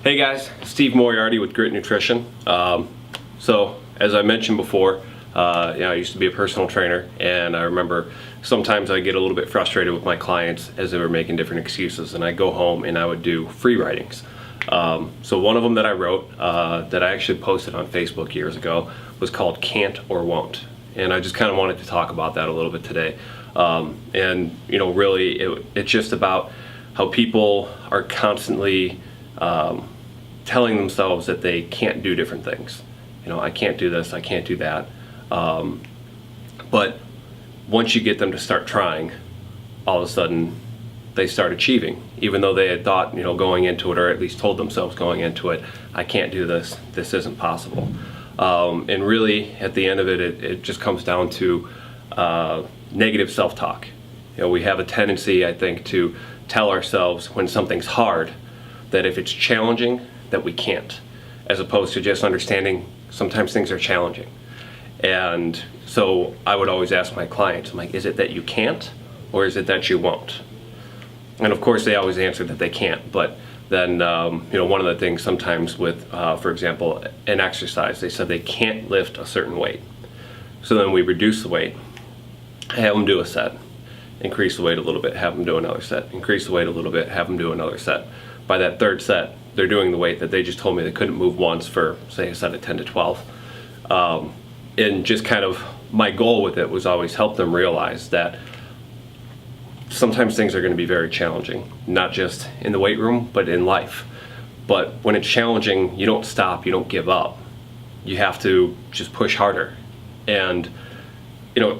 Hey guys, Steve Moriarty with Grit Nutrition. So as I mentioned before, I used to be a personal trainer, and I remember sometimes I get a little bit frustrated with my clients as they were making different excuses, and I go home and I would do free writings. So one of them that I wrote that I actually posted on Facebook years ago was called Can't or Won't, and I just kind of wanted to talk about that a little bit today. Really it's just about how people are constantly telling themselves that they can't do different things. I can't do this, I can't do that. But once you get them to start trying, all of a sudden they start achieving, even though they had thought, going into it, or at least told themselves going into it, I can't do this, this isn't possible. And really, at the end of it, it just comes down to negative self-talk. We have a tendency, I think, to tell ourselves when something's hard that if it's challenging, that we can't, as opposed to just understanding sometimes things are challenging. And so I would always ask my clients, I'm like, is it that you can't, or is it that you won't? And of course they always answer that they can't, but then one of the things sometimes with, for example, an exercise, they said they can't lift a certain weight. So then we reduce the weight, have them do a set, increase the weight a little bit, have them do another set, increase the weight a little bit, have them do another set. By that third set, they're doing the weight that they just told me they couldn't move once for, say, a set of 10 to 12. And just kind of my goal with it was always help them realize that sometimes things are going to be very challenging, not just in the weight room, but in life. But when it's challenging, you don't stop, you don't give up. You have to just push harder. And,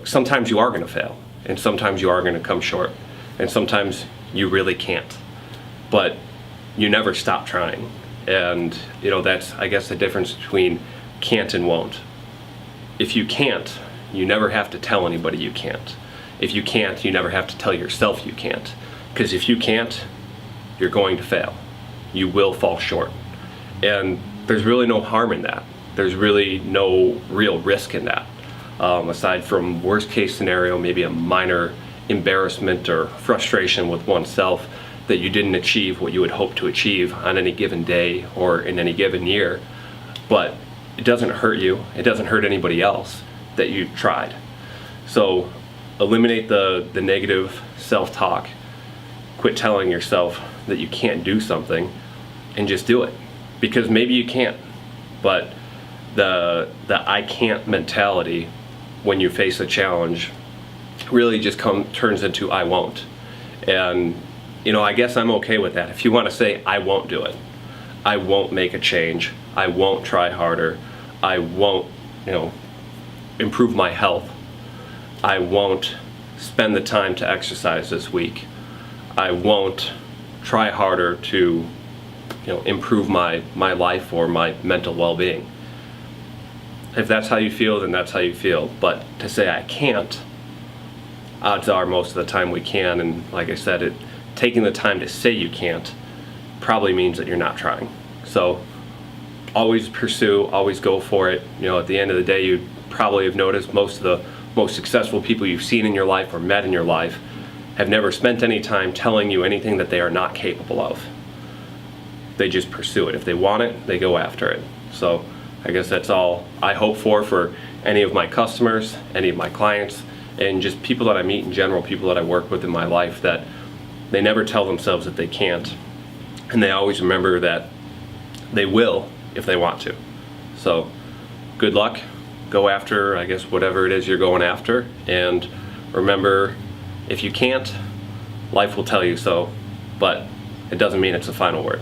sometimes you are going to fail, and sometimes you are going to come short, and sometimes you really can't. But you never stop trying. And that's, I guess, the difference between can't and won't. If you can't, you never have to tell anybody you can't. If you can't, you never have to tell yourself you can't. Because if you can't, you're going to fail. You will fall short. And there's really no harm in that. There's really no real risk in that. Aside from worst case scenario, maybe a minor embarrassment or frustration with oneself that you didn't achieve what you would hope to achieve on any given day or in any given year. But it doesn't hurt you, it doesn't hurt anybody else that you tried. So eliminate the negative self-talk, quit telling yourself that you can't do something, and just do it. Because maybe you can't, but the I can't mentality when you face a challenge really just turns into I won't. And I guess I'm okay with that. If you want to say, I won't do it, I won't make a change, I won't try harder, I won't, improve my health, I won't spend the time to exercise this week, I won't try harder to, improve my life or my mental well-being. If that's how you feel, then that's how you feel. But to say I can't, odds are most of the time we can, and like I said, taking the time to say you can't probably means that you're not trying. So always pursue, always go for it. At the end of the day, you probably have noticed most of the most successful people you've seen in your life or met in your life have never spent any time telling you anything that they are not capable of. They just pursue it. If they want it, they go after it. So I guess that's all I hope for any of my customers, any of my clients, and just people that I meet in general, people that I work with in my life, that they never tell themselves that they can't, and they always remember that they will if they want to. So good luck, go after, I guess, whatever it is you're going after, and remember, if you can't, life will tell you so, but it doesn't mean it's the final word.